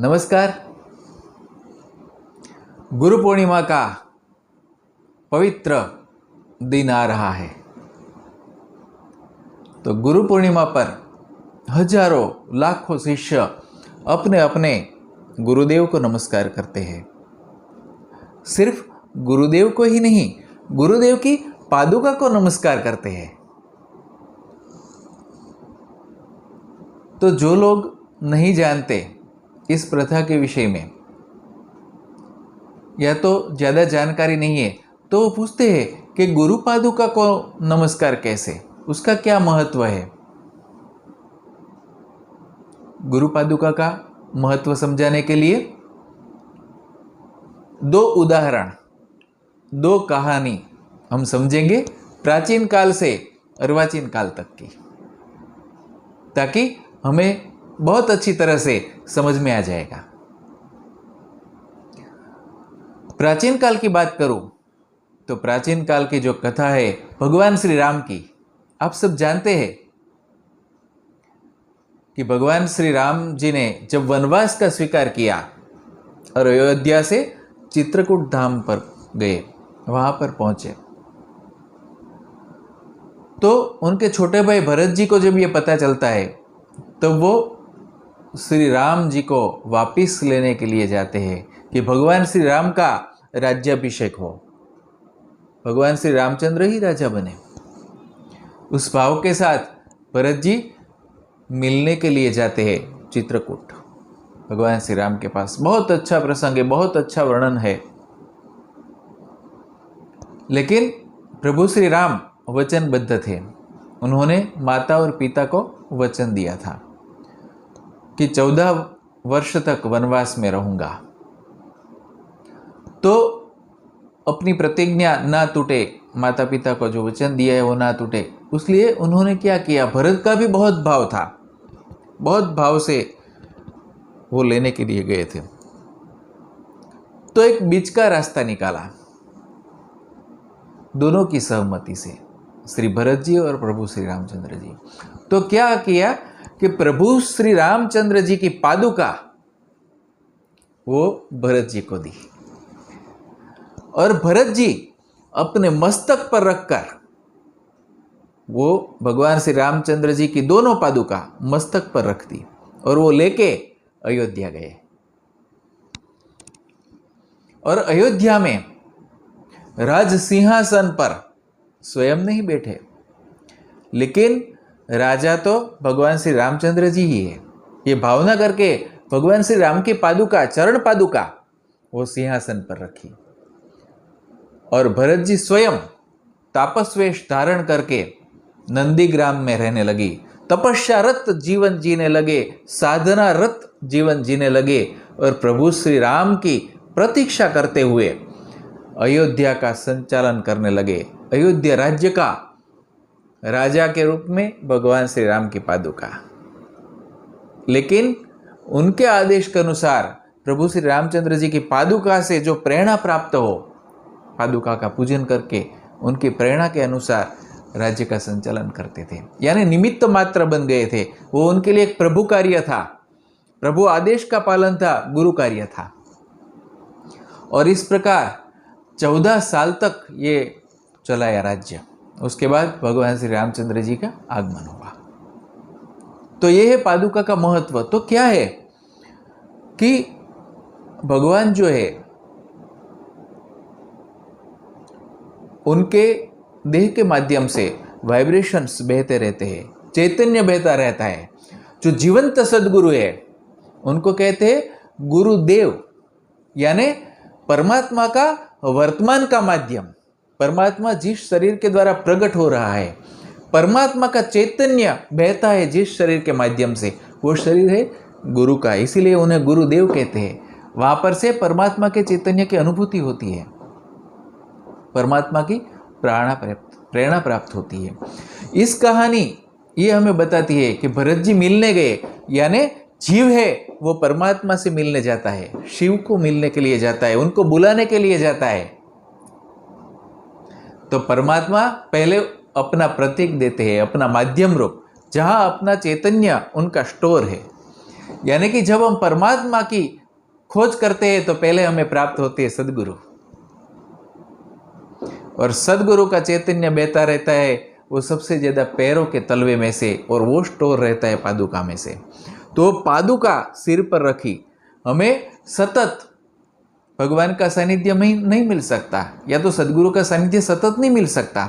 नमस्कार। गुरु पूर्णिमा का पवित्र दिन आ रहा है। तो गुरु पूर्णिमा पर हजारों लाखों शिष्य अपने अपने गुरुदेव को नमस्कार करते हैं। सिर्फ गुरुदेव को ही नहीं, गुरुदेव की पादुका को नमस्कार करते हैं। तो जो लोग नहीं जानते इस प्रथा के विषय में, या तो ज़्यादा जानकारी नहीं है, तो वो पूछते हैं कि गुरु पादुका को नमस्कार कैसे, उसका क्या महत्व है। गुरु पादुका का महत्व समझाने के लिए दो उदाहरण, दो कहानी हम समझेंगे प्राचीन काल से अर्वाचीन काल तक की, ताकि हमें बहुत अच्छी तरह से समझ में आ जाएगा। प्राचीन काल की बात करूं तो प्राचीन काल की जो कथा है भगवान श्री राम की, आप सब जानते हैं कि भगवान श्री राम जी ने जब वनवास का स्वीकार किया और अयोध्या से चित्रकूट धाम पर गए, वहां पर पहुंचे, तो उनके छोटे भाई भरत जी को जब ये पता चलता है तो वो श्री राम जी को वापिस लेने के लिए जाते हैं कि भगवान श्री राम का राज्याभिषेक हो, भगवान श्री रामचंद्र ही राजा बने। उस भाव के साथ भरत जी मिलने के लिए जाते हैं चित्रकूट भगवान श्री राम के पास। बहुत अच्छा प्रसंग है, बहुत अच्छा वर्णन है। लेकिन प्रभु श्री राम वचनबद्ध थे। उन्होंने माता और पिता को वचन दिया था कि 14 वर्ष तक वनवास में रहूंगा। तो अपनी प्रतिज्ञा ना टूटे, माता पिता को जो वचन दिया है वो ना टूटे, इसलिए उन्होंने क्या किया, भरत का भी बहुत भाव था, बहुत भाव से वो लेने के लिए गए थे। तो एक बीच का रास्ता निकाला, दोनों की सहमति से, श्री भरत जी और प्रभु श्री रामचंद्र जी। तो क्या किया कि प्रभु श्री रामचंद्र जी की पादुका वो भरत जी को दी, और भरत जी अपने मस्तक पर रखकर वो भगवान श्री रामचंद्र जी की दोनों पादुका मस्तक पर रख दी और वो लेके अयोध्या गए। और अयोध्या में राज सिंहासन पर स्वयं नहीं बैठे, लेकिन राजा तो भगवान श्री रामचंद्र जी ही है। ये भावना करके भगवान श्री राम की पादुका, चरण पादुका, वो सिंहासन पर रखी और भरत जी स्वयं तापस्वेश धारण करके नंदीग्राम में रहने लगी, तपस्यारत जीवन जीने लगे, साधनारत जीवन जीने लगे और प्रभु श्री राम की प्रतीक्षा करते हुए अयोध्या का संचालन करने लगे। अयोध्या राज्य का राजा के रूप में भगवान श्री राम की पादुका। लेकिन उनके आदेश के अनुसार प्रभु श्री रामचंद्र जी की पादुका से जो प्रेरणा प्राप्त हो, पादुका का पूजन करके उनकी प्रेरणा के अनुसार राज्य का संचालन करते थे, यानी निमित्त मात्र बन गए थे। वो उनके लिए एक प्रभु कार्य था, प्रभु आदेश का पालन था, गुरु कार्य था। और इस प्रकार 14 साल तक ये चलाया राज्य। उसके बाद भगवान श्री रामचंद्र जी का आगमन हुआ। तो ये है पादुका का महत्व। तो क्या है कि भगवान जो है उनके देह के माध्यम से वाइब्रेशंस बहते रहते हैं, चैतन्य बहता रहता है। जो जीवंत सद्गुरु है उनको कहते हैं गुरुदेव, यानी परमात्मा का वर्तमान का माध्यम। परमात्मा जिस शरीर के द्वारा प्रकट हो रहा है, परमात्मा का चैतन्य बहता है जिस शरीर के माध्यम से, वो शरीर है गुरु का, इसीलिए उन्हें गुरुदेव कहते हैं। वहां पर से परमात्मा के चैतन्य की अनुभूति होती है, परमात्मा की प्रेरणा प्राप्त होती है। इस कहानी ये हमें बताती है कि भरत जी मिलने गए, यानी जीव है वो परमात्मा से मिलने जाता है, शिव को मिलने के लिए जाता है, उनको बुलाने के लिए जाता है। तो परमात्मा पहले अपना प्रतीक देते हैं, अपना माध्यम रूप, जहां अपना चैतन्य उनका स्टोर है। यानी कि जब हम परमात्मा की खोज करते हैं तो पहले हमें प्राप्त होती है सदगुरु, और सदगुरु का चैतन्य बहता रहता है वो सबसे ज़्यादा पैरों के तलवे में से, और वो स्टोर रहता है पादुका में से। तो पादुका सिर पर रखी हमें सतत भगवान का सानिध्य नहीं मिल सकता, या तो सदगुरु का सानिध्य सतत नहीं मिल सकता,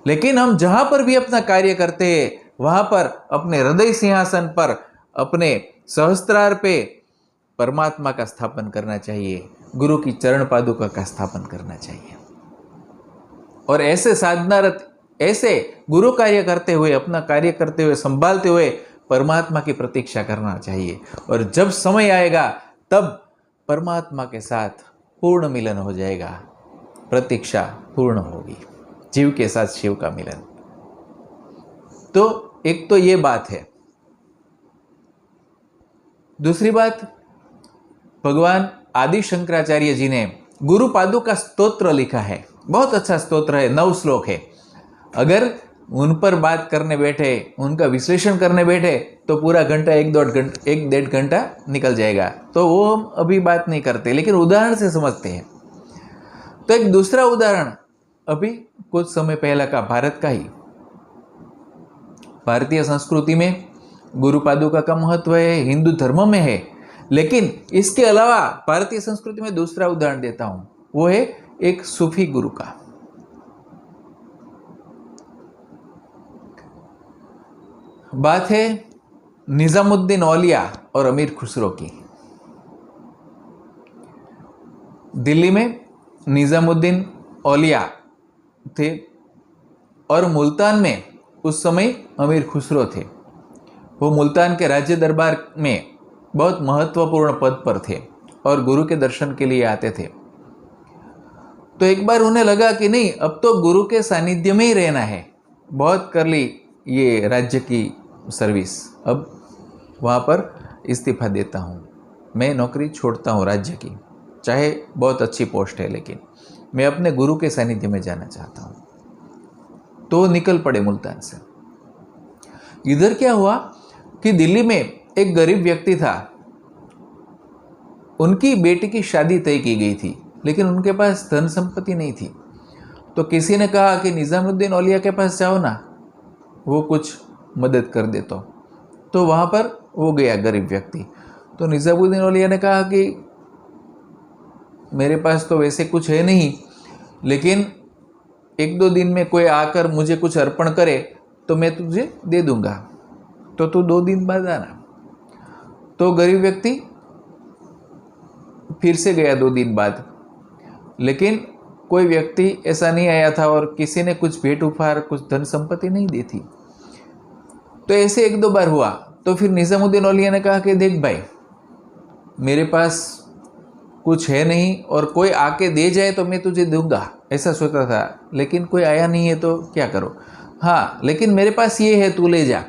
लेकिन हम जहाँ पर भी अपना कार्य करते हैं वहाँ पर अपने हृदय सिंहासन पर, अपने सहस्त्रार पे परमात्मा का स्थापन करना चाहिए, गुरु की चरण पादुका का स्थापन करना चाहिए, और ऐसे साधनारत, ऐसे गुरु कार्य करते हुए, अपना कार्य करते हुए, संभालते हुए परमात्मा की प्रतीक्षा करना चाहिए। और जब समय आएगा तब परमात्मा के साथ पूर्ण मिलन हो जाएगा, प्रतीक्षा पूर्ण होगी, जीव के साथ शिव का मिलन। तो एक तो ये बात है। दूसरी बात, भगवान आदि शंकराचार्य जी ने गुरु पादुका स्तोत्र लिखा है, बहुत अच्छा स्तोत्र है, 9 श्लोक है। अगर उन पर बात करने बैठे, उनका विश्लेषण करने बैठे तो पूरा घंटा, 1-1.5 घंटा निकल जाएगा, तो वो हम अभी बात नहीं करते, लेकिन उदाहरण से समझते हैं। तो एक दूसरा उदाहरण अभी कुछ समय पहले का भारत का ही। भारतीय संस्कृति में गुरु पादुका का महत्व है, हिंदू धर्म में है, लेकिन इसके अलावा भारतीय संस्कृति में दूसरा उदाहरण देता हूं, वो है एक सूफी गुरु का। बात है निजामुद्दीन औलिया और अमीर खुसरो की। दिल्ली में निजामुद्दीन औलिया थे और मुल्तान में उस समय अमीर खुसरो थे। वो मुल्तान के राज्य दरबार में बहुत महत्वपूर्ण पद पर थे और गुरु के दर्शन के लिए आते थे। तो एक बार उन्हें लगा कि नहीं, अब तो गुरु के सानिध्य में ही रहना है, बहुत कर ली ये राज्य की सर्विस, अब वहाँ पर इस्तीफा देता हूँ, मैं नौकरी छोड़ता हूँ राज्य की, चाहे बहुत अच्छी पोस्ट है, लेकिन मैं अपने गुरु के सानिध्य में जाना चाहता हूँ। तो निकल पड़े मुल्तान से। इधर क्या हुआ कि दिल्ली में एक गरीब व्यक्ति था, उनकी बेटी की शादी तय की गई थी, लेकिन उनके पास धन संपत्ति नहीं थी। तो किसी ने कहा कि निजामुद्दीन औलिया के पास जाओ ना, वो कुछ मदद कर दे। तो वहाँ पर वो गया गरीब व्यक्ति। तो निजामुद्दीन औलिया ने कहा कि मेरे पास तो वैसे कुछ है नहीं, लेकिन 1-2 दिन में कोई आकर मुझे कुछ अर्पण करे तो मैं तुझे दे दूंगा, तो तू 2 दिन बाद आना। तो गरीब व्यक्ति फिर से गया 2 दिन बाद, लेकिन कोई व्यक्ति ऐसा नहीं आया था और किसी ने कुछ भेंट उपहार, कुछ धन संपत्ति नहीं दी थी। तो ऐसे 1-2 बार हुआ। तो फिर निजामुद्दीन औलिया ने कहा कि देख भाई, मेरे पास कुछ है नहीं और कोई आके दे जाए तो मैं तुझे दूंगा, ऐसा सोचा था, लेकिन कोई आया नहीं है तो क्या करो। हाँ, लेकिन मेरे पास ये है, तू ले जा,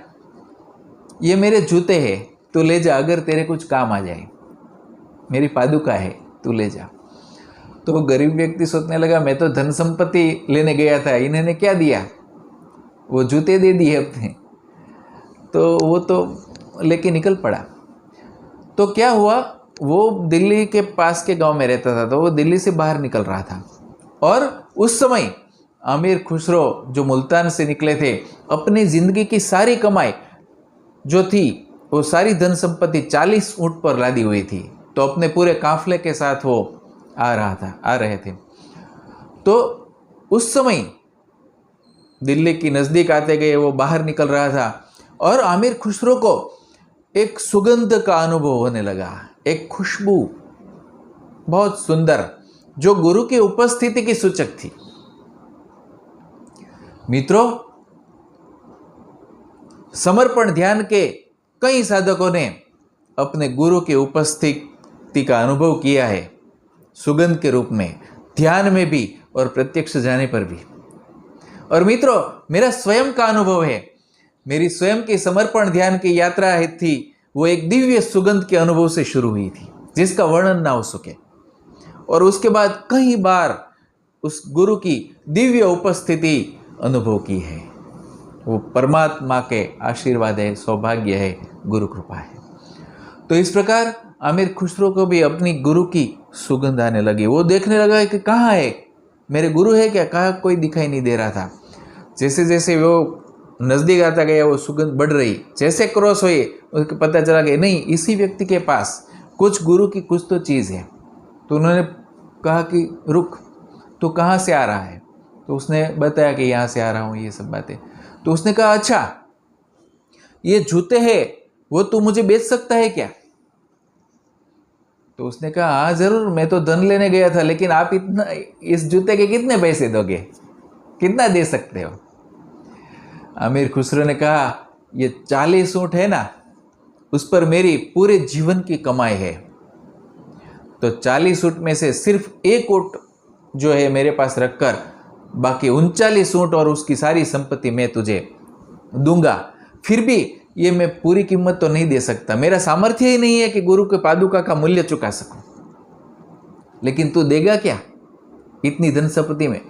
ये मेरे जूते हैं, तू ले जा, अगर तेरे कुछ काम आ जाए, मेरी पादुका है, तू ले जा। तो वो गरीब व्यक्ति सोचने लगा, मैं तो धन संपत्ति लेने गया था, इन्होंने क्या दिया, वो जूते दे दिए अपने। तो वो तो लेके निकल पड़ा। तो क्या हुआ, वो दिल्ली के पास के गांव में रहता था, तो वो दिल्ली से बाहर निकल रहा था, और उस समय अमीर खुसरो जो मुल्तान से निकले थे, अपनी ज़िंदगी की सारी कमाई जो थी, वो सारी धन संपत्ति 40 ऊँट पर लादी हुई थी। तो अपने पूरे काफले के साथ वो आ रहे थे। तो उस समय दिल्ली की नज़दीक आते गए वो बाहर निकल रहा था, और आमिर खुसरो को एक सुगंध का अनुभव होने लगा, एक खुशबू बहुत सुंदर, जो गुरु की उपस्थिति की सूचक थी। मित्रों, समर्पण ध्यान के कई साधकों ने अपने गुरु की उपस्थिति का अनुभव किया है, सुगंध के रूप में, ध्यान में भी और प्रत्यक्ष जाने पर भी। और मित्रों, मेरा स्वयं का अनुभव है, मेरी स्वयं की समर्पण ध्यान की यात्रा थी, वो एक दिव्य सुगंध के अनुभव से शुरू हुई थी, जिसका वर्णन ना हो सके। और उसके बाद कई बार उस गुरु की दिव्य उपस्थिति अनुभव की है। वो परमात्मा के आशीर्वाद है, सौभाग्य है, गुरु कृपा है। तो इस प्रकार आमिर खुसरो को भी अपनी गुरु की सुगंध आने लगी। वो देखने लगा कि कहाँ है, मेरे गुरु है क्या, कहाँ कोई दिखाई नहीं दे रहा था। जैसे जैसे वो नज़दीक आता गया वो सुगंध बढ़ रही। जैसे क्रॉस हुई उसको पता चला कि नहीं, इसी व्यक्ति के पास कुछ गुरु की कुछ तो चीज़ है। तो उन्होंने कहा कि रुक, तो कहाँ से आ रहा है? तो उसने बताया कि यहाँ से आ रहा हूँ, ये सब बातें। तो उसने कहा अच्छा, ये जूते हैं वो तू मुझे बेच सकता है क्या? तो उसने कहा हाँ ज़रूर, मैं तो धन लेने गया था, लेकिन आप इतना इस जूते के कितने पैसे दोगे, कितना दे सकते हो? आमिर खुसरो ने कहा ये 40 ऊँट है ना, उस पर मेरी पूरे जीवन की कमाई है। तो 40 ऊँट में से सिर्फ 1 ऊँट जो है मेरे पास रखकर बाकी 39 ऊँट और उसकी सारी संपत्ति मैं तुझे दूंगा। फिर भी ये मैं पूरी कीमत तो नहीं दे सकता, मेरा सामर्थ्य ही नहीं है कि गुरु के पादुका का मूल्य चुका सकूं। लेकिन तू देगा क्या इतनी धन संपत्ति में?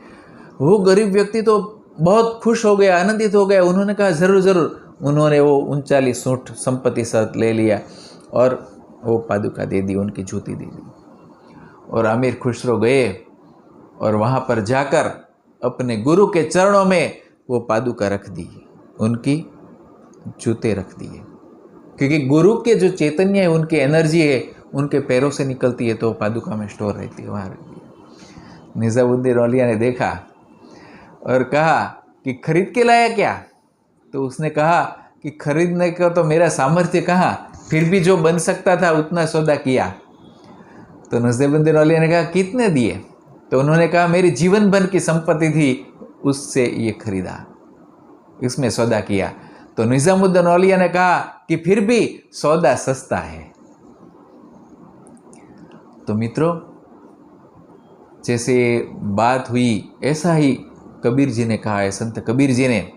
वो गरीब व्यक्ति तो बहुत खुश हो गया, आनंदित हो गया। उन्होंने कहा जरूर जरूर। उन्होंने वो 39 ऊँट संपत्ति साथ ले लिया और वो पादुका दे दी, उनकी जूती दे दी। और आमिर खुसरो गए और वहाँ पर जाकर अपने गुरु के चरणों में वो पादुका रख दी, उनकी जूते रख दिए। क्योंकि गुरु के जो चैतन्य है, उनकी एनर्जी है, उनके पैरों से निकलती है, तो पादुका में स्टोर रहती है, वहाँ रख दिया। निजामुद्दीन औलिया ने देखा और कहा कि खरीद के लाया क्या? तो उसने कहा कि खरीदने का तो मेरा सामर्थ्य कहाँ, फिर भी जो बन सकता था उतना सौदा किया। तो निजामुद्दीन औलिया ने कहा कितने दिए? तो उन्होंने कहा मेरी जीवन भर की संपत्ति थी, उससे ये खरीदा, इसमें सौदा किया। तो निजामुद्दीन औलिया ने कहा कि फिर भी सौदा सस्ता है। तो मित्रों, जैसे बात हुई ऐसा ही कबीर जी ने कहा है, संत कबीर जी ने,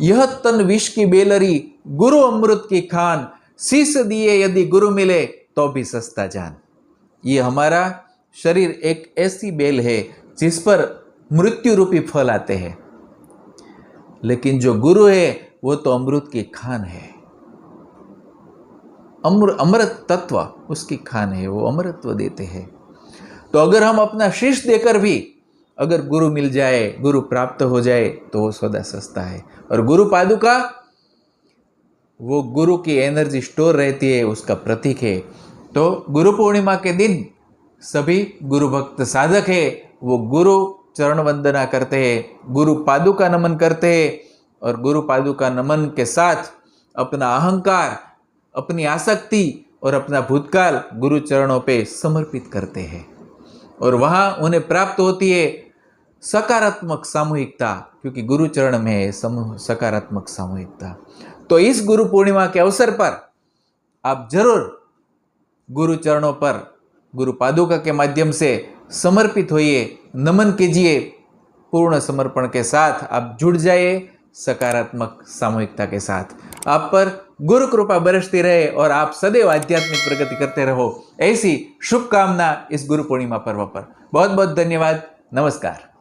यह तन विष की बेलरी गुरु अमृत की खान, शीश दिए यदि गुरु मिले तो भी सस्ता जान। ये हमारा शरीर एक ऐसी बेल है जिस पर मृत्यु रूपी फल आते हैं, लेकिन जो गुरु है वो तो अमृत की खान है, अमृत तत्व उसकी खान है, वो अमृतत्व देते हैं। तो अगर हम अपना शीश देकर भी अगर गुरु मिल जाए, गुरु प्राप्त हो जाए, तो वो सौदा सस्ता है। और गुरु पादुका वो गुरु की एनर्जी स्टोर रहती है, उसका प्रतीक है। तो गुरु पूर्णिमा के दिन सभी गुरु भक्त साधक है वो गुरु चरण वंदना करते हैं, गुरु पादुका नमन करते हैं, और गुरु पादुका नमन के साथ अपना अहंकार, अपनी आसक्ति और अपना भूतकाल गुरु चरणों पे समर्पित करते हैं। और वहाँ उन्हें प्राप्त होती है सकारात्मक सामूहिकता, क्योंकि गुरु चरण में है सकारात्मक सामूहिकता। तो इस गुरु पूर्णिमा के अवसर पर आप जरूर गुरु चरणों पर गुरु पादुका के माध्यम से समर्पित होइए, नमन कीजिए, पूर्ण समर्पण के साथ आप जुड़ जाइए सकारात्मक सामूहिकता के साथ। आप पर गुरु कृपा बरसती रहे और आप सदैव आध्यात्मिक प्रगति करते रहो, ऐसी शुभकामना इस गुरु पूर्णिमा पर्व पर। बहुत बहुत धन्यवाद। नमस्कार।